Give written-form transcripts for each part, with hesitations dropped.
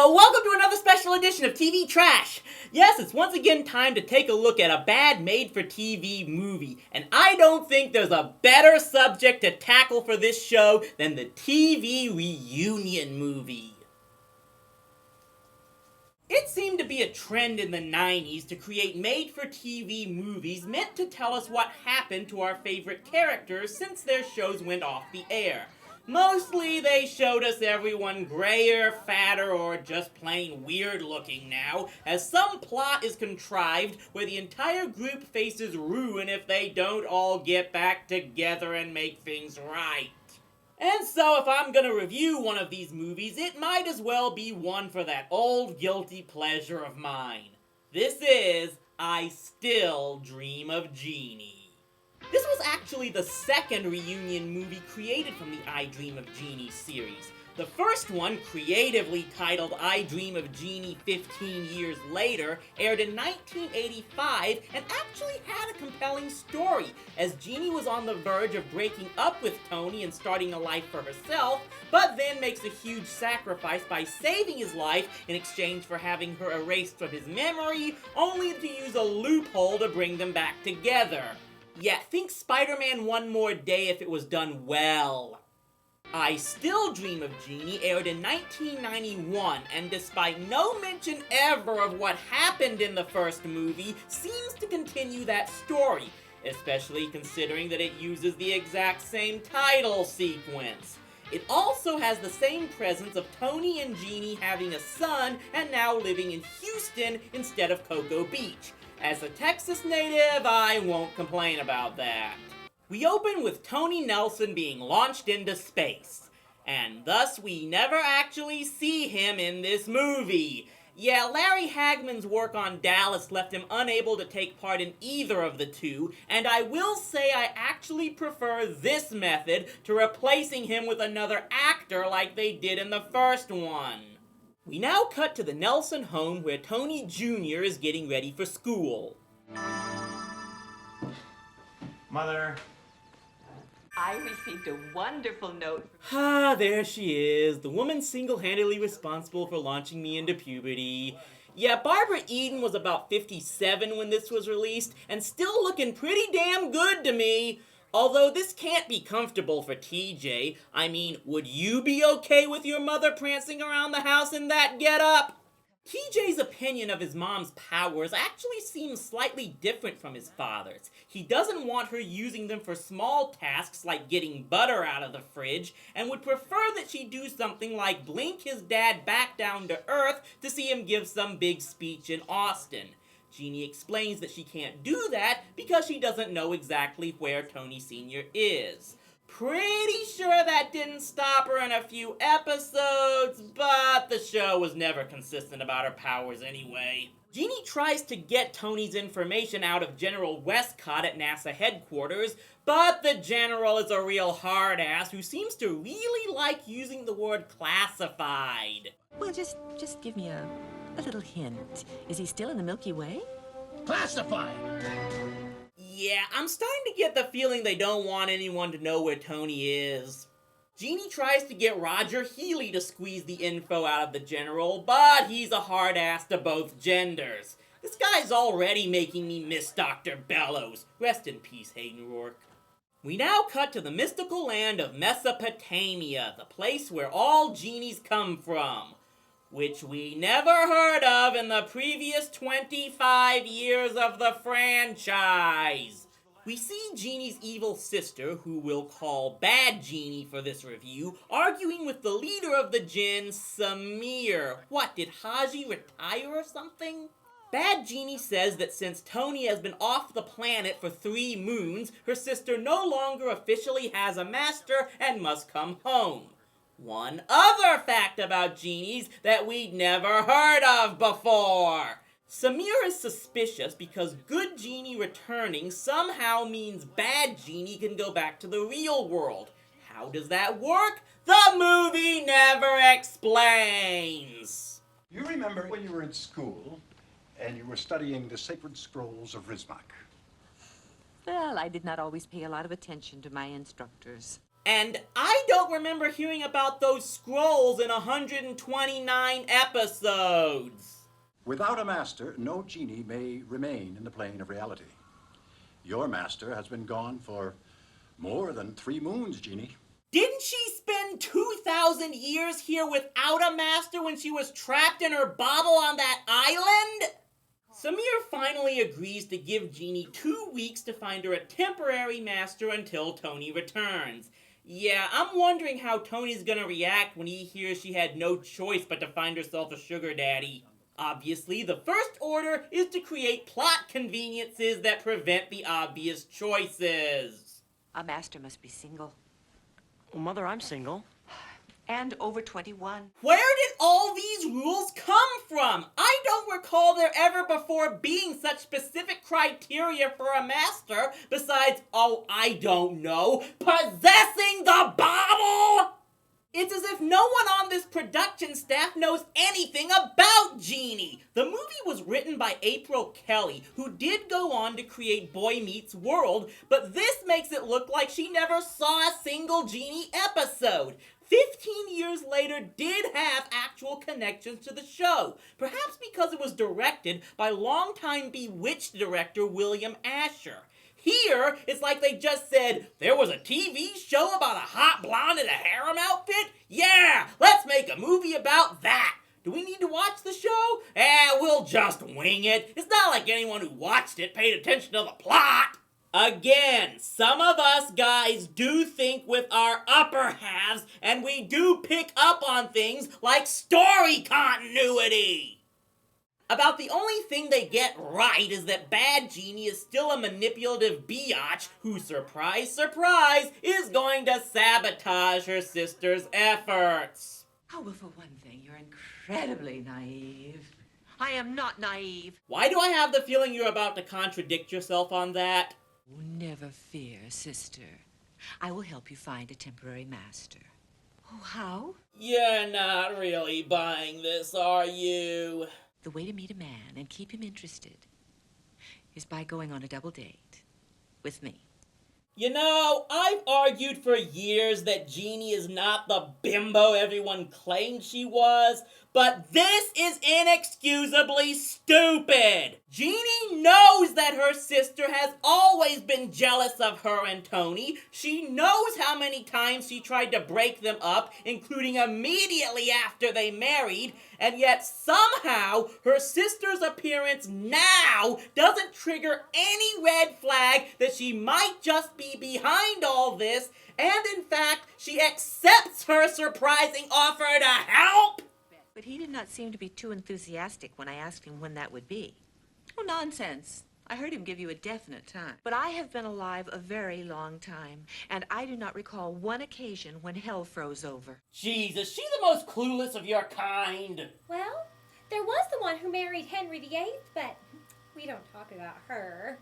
Welcome to another special edition of TV Trash. Yes, it's once again time to take a look at a bad made-for-TV movie, and I don't think there's a better subject to tackle for this show than the TV reunion movie. It seemed to be a trend in the 90s to create made-for-TV movies meant to tell us what happened to our favorite characters since their shows went off the air. Mostly they showed us everyone grayer, fatter, or just plain weird looking now, as some plot is contrived where the entire group faces ruin if they don't all get back together and make things right. And so if I'm gonna review one of these movies, it might as well be one for that old guilty pleasure of mine. This is I Still Dream of Jeannie. This was actually the second reunion movie created from the I Dream of Jeannie series. The first one, creatively titled I Dream of Jeannie 15 Years Later, aired in 1985 and actually had a compelling story, as Jeannie was on the verge of breaking up with Tony and starting a life for herself, but then makes a huge sacrifice by saving his life in exchange for having her erased from his memory, only to use a loophole to bring them back together. Yeah, think Spider-Man One More Day if it was done well. I Still Dream of Jeannie aired in 1991, and despite no mention ever of what happened in the first movie, seems to continue that story, especially considering that it uses the exact same title sequence. It also has the same presence of Tony and Jeannie having a son and now living in Houston instead of Cocoa Beach. As a Texas native, I won't complain about that. We open with Tony Nelson being launched into space, and thus we never actually see him in this movie. Yeah, Larry Hagman's work on Dallas left him unable to take part in either of the two, and I will say I actually prefer this method to replacing him with another actor like they did in the first one. We now cut to the Nelson home where Tony Jr. is getting ready for school. Mother. I received a wonderful note. There she is, the woman single-handedly responsible for launching me into puberty. Yeah, Barbara Eden was about 57 when this was released, and still looking pretty damn good to me. Although this can't be comfortable for TJ. I mean, would you be okay with your mother prancing around the house in that getup? TJ's opinion of his mom's powers actually seems slightly different from his father's. He doesn't want her using them for small tasks like getting butter out of the fridge, and would prefer that she do something like blink his dad back down to earth to see him give some big speech in Austin. Jeannie explains that she can't do that because she doesn't know exactly where Tony Sr. is. Pretty sure that didn't stop her in a few episodes, but the show was never consistent about her powers anyway. Jeannie tries to get Tony's information out of General Westcott at NASA headquarters, but the General is a real hard-ass who seems to really like using the word classified. Well, just give me a little hint. Is he still in the Milky Way? Classified! Yeah, I'm starting to get the feeling they don't want anyone to know where Tony is. Jeannie tries to get Roger Healy to squeeze the info out of the General, but he's a hard ass to both genders. This guy's already making me miss Dr. Bellows. Rest in peace, Hayden Rourke. We now cut to the mystical land of Mesopotamia, the place where all genies come from, which we never heard of in the previous 25 years of the franchise. We see Jeannie's evil sister, who we'll call Bad Jeannie for this review, arguing with the leader of the Jinn, Samir. What, did Haji retire or something? Bad Jeannie says that since Tony has been off the planet for 3 moons, her sister no longer officially has a master and must come home. One other fact about genies that we'd never heard of before. Samir is suspicious because good Jeannie returning somehow means bad Jeannie can go back to the real world. How does that work? The movie never explains. You remember when you were in school and you were studying the sacred scrolls of Rizmak? Well, I did not always pay a lot of attention to my instructors. And I don't remember hearing about those scrolls in 129 episodes. Without a master, no genie may remain in the plane of reality. Your master has been gone for more than 3 moons, Jeannie. Didn't she spend 2,000 years here without a master when she was trapped in her bottle on that island? Samir finally agrees to give Jeannie 2 weeks to find her a temporary master until Tony returns. Yeah, I'm wondering how Tony's gonna react when he hears she had no choice but to find herself a sugar daddy. Obviously, the first order is to create plot conveniences that prevent the obvious choices. A master must be single. Well, Mother, I'm single. And over 21. Where did all these rules come from? I don't recall there ever before being such specific criteria for a master besides, oh, I don't know, possessing the bottle! It's as if no one on this production staff knows anything about Jeannie. The movie was written by April Kelly, who did go on to create Boy Meets World, but this makes it look like she never saw a single Jeannie episode. 15 years later did have actual connections to the show, perhaps because it was directed by longtime Bewitched director William Asher. Here, it's like they just said, there was a TV show about a hot blonde in a harem outfit? Yeah, let's make a movie about that. Do we need to watch the show? We'll just wing it. It's not like anyone who watched it paid attention to the plot. Again, some of us guys do think with our upper halves, and we do pick up on things like story continuity. About the only thing they get right is that Bad Jeannie is still a manipulative biatch who, surprise, surprise, is going to sabotage her sister's efforts. Oh, well, for one thing, you're incredibly naive. I am not naive. Why do I have the feeling you're about to contradict yourself on that? Never fear, sister. I will help you find a temporary master. Oh, how? You're not really buying this, are you? The way to meet a man and keep him interested is by going on a double date with me. You know, I've argued for years that Jeannie is not the bimbo everyone claimed she was, but this is inexcusably stupid! Jeannie knows that her sister has always been jealous of her and Tony. She knows how many times she tried to break them up, including immediately after they married, and yet somehow her sister's appearance now doesn't trigger any red flag that she might just be behind all this, and in fact, she accepts her surprising offer to help. But he did not seem to be too enthusiastic when I asked him when that would be. Oh, nonsense. I heard him give you a definite time. But I have been alive a very long time, and I do not recall one occasion when hell froze over. Jesus, she's the most clueless of your kind. Well, there was the one who married Henry VIII, but we don't talk about her.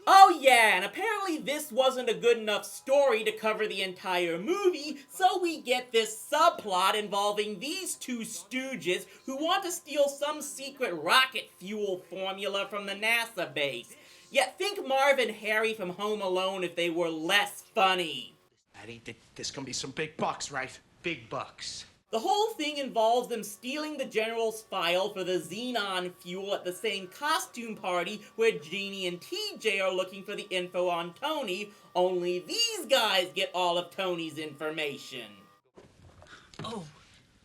Oh yeah, and apparently this wasn't a good enough story to cover the entire movie, so we get this subplot involving these two stooges who want to steal some secret rocket fuel formula from the NASA base. Yet think Marv and Harry from Home Alone if they were less funny. Daddy, this can be some big bucks, right? Big bucks. The whole thing involves them stealing the General's file for the xenon fuel at the same costume party where Jeannie and TJ are looking for the info on Tony, only these guys get all of Tony's information. Oh,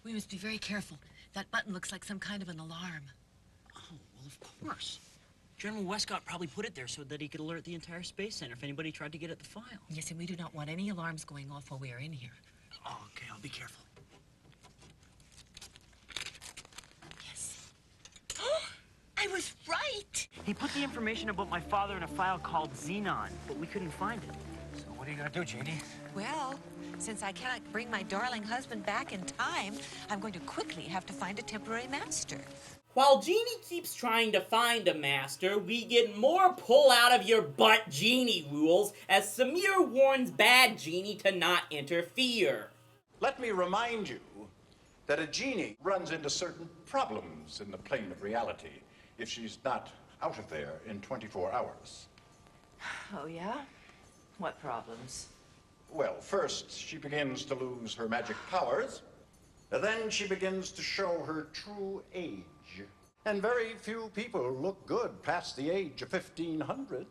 we must be very careful. That button looks like some kind of an alarm. Oh, well, of course. General Westcott probably put it there so that he could alert the entire Space Center if anybody tried to get at the file. Yes, and we do not want any alarms going off while we are in here. Oh, okay, I'll be careful. I was right! He put the information about my father in a file called Xenon, but we couldn't find it. So what are you gonna do, Jeannie? Well, since I cannot bring my darling husband back in time, I'm going to quickly have to find a temporary master. While Jeannie keeps trying to find a master, we get more pull out of your butt Jeannie rules as Samir warns Bad Jeannie to not interfere. Let me remind you that a genie runs into certain problems in the plane of reality if she's not out of there in 24 hours. Oh, yeah? What problems? Well, first, she begins to lose her magic powers. Then she begins to show her true age. And very few people look good past the age of 1500.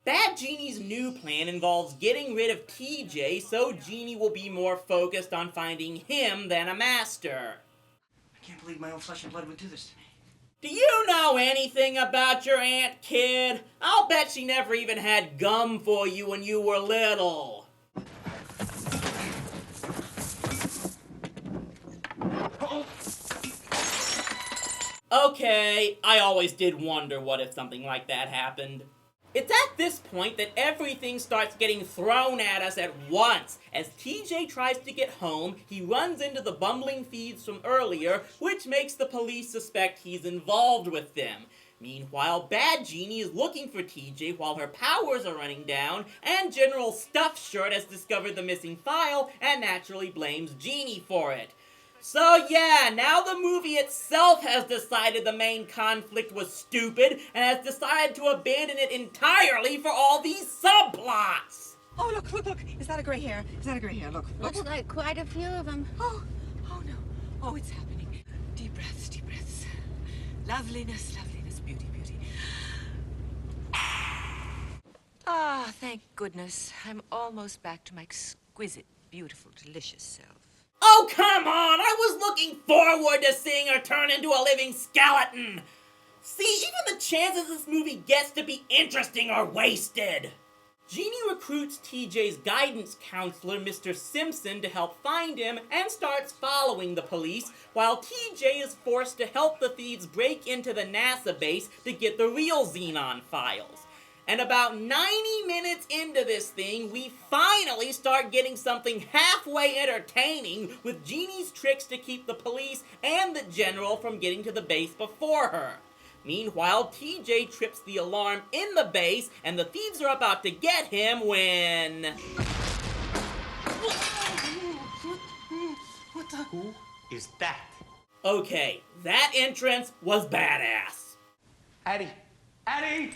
Bad Jeannie's new plan involves getting rid of TJ so Jeannie will be more focused on finding him than a master. I can't believe my own flesh and blood would do this to me. Do you know anything about your Aunt Kid? I'll bet she never even had gum for you when you were little. Okay, I always did wonder what if something like that happened. It's at this point that everything starts getting thrown at us at once. As TJ tries to get home, he runs into the bumbling thieves from earlier, which makes the police suspect he's involved with them. Meanwhile, Bad Jeannie is looking for TJ while her powers are running down, and General Stuffed Shirt has discovered the missing file and naturally blames Jeannie for it. So yeah, now the movie itself has decided the main conflict was stupid and has decided to abandon it entirely for all these subplots. Oh, look. Is that a gray hair? Look. Looks like quite a few of them. Oh no. Oh, it's happening. Deep breaths. Loveliness, beauty. Ah, thank goodness. I'm almost back to my exquisite, beautiful, delicious self. Oh, come on! I was looking forward to seeing her turn into a living skeleton! See, even the chances this movie gets to be interesting are wasted! Jeannie recruits TJ's guidance counselor, Mr. Simpson, to help find him and starts following the police, while TJ is forced to help the thieves break into the NASA base to get the real Xenon files. And about 90 minutes into this thing, we finally start getting something halfway entertaining with Jeannie's tricks to keep the police and the general from getting to the base before her. Meanwhile, TJ trips the alarm in the base, and the thieves are about to get him when... What the? Who is that? Okay, that entrance was badass. Addie! Hey!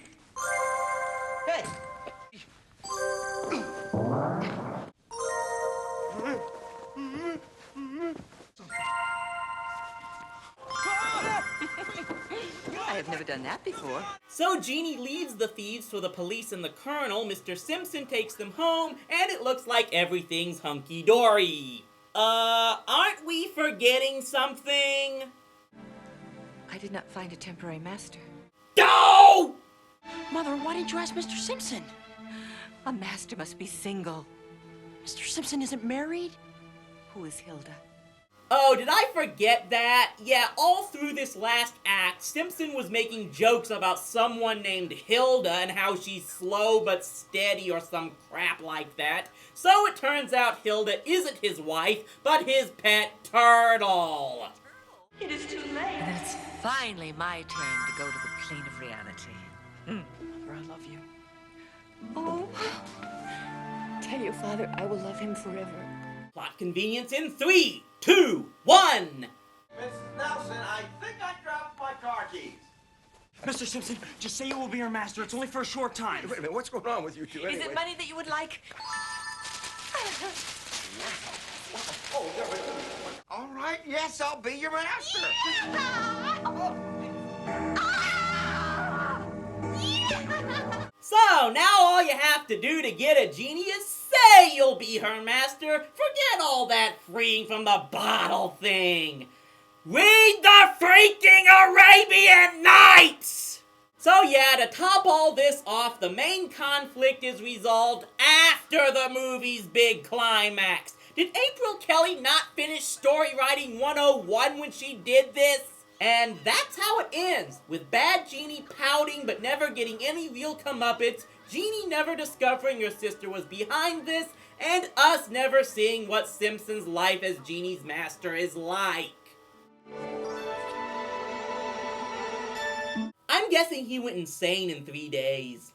I have never done that before. So Jeannie leaves the thieves for the police and the colonel. Mr. Simpson takes them home, and it looks like everything's hunky-dory. Aren't we forgetting something? I did not find a temporary master. No! Mother, why didn't you ask Mr. Simpson? A master must be single. Mr. Simpson isn't married? Who is Hilda? Oh, did I forget that? Yeah, all through this last act, Simpson was making jokes about someone named Hilda and how she's slow but steady or some crap like that. So it turns out Hilda isn't his wife, but his pet turtle. It is too late. And then it's finally my turn to go to the plane of reality. Mother, I love you. Oh, tell your father I will love him forever. Plot convenience in 3, 2, 1. Mrs. Nelson, I think I dropped my car keys. Mr. Simpson, just say you will be our master. It's only for a short time. Wait a minute, what's going on with you two anyway? Is it money that you would like? All right, yes, I'll be your master. So, now all you have to do to get a genie is say you'll be her master. Forget all that freeing from the bottle thing. Read the freaking Arabian Nights! So yeah, to top all this off, the main conflict is resolved after the movie's big climax. Did April Kelly not finish Story Writing 101 when she did this? And that's how it ends, with Bad Jeannie pouting but never getting any real comeuppance, Jeannie never discovering her sister was behind this, and us never seeing what Simpson's life as Jeannie's master is like. I'm guessing he went insane in 3 days.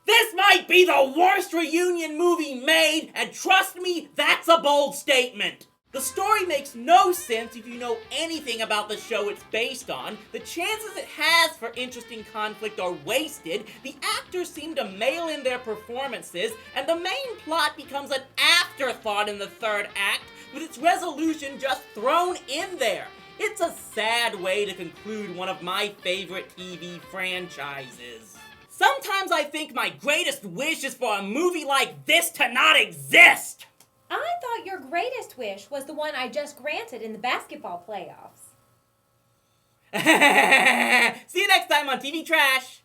This might be the worst reunion movie made, and trust me, that's a bold statement. The story makes no sense if you know anything about the show it's based on. The chances it has for interesting conflict are wasted, the actors seem to mail in their performances, and the main plot becomes an afterthought in the third act, with its resolution just thrown in there. It's a sad way to conclude one of my favorite TV franchises. Sometimes I think my greatest wish is for a movie like this to not exist! I thought your greatest wish was the one I just granted in the basketball playoffs. See you next time on TV Trash!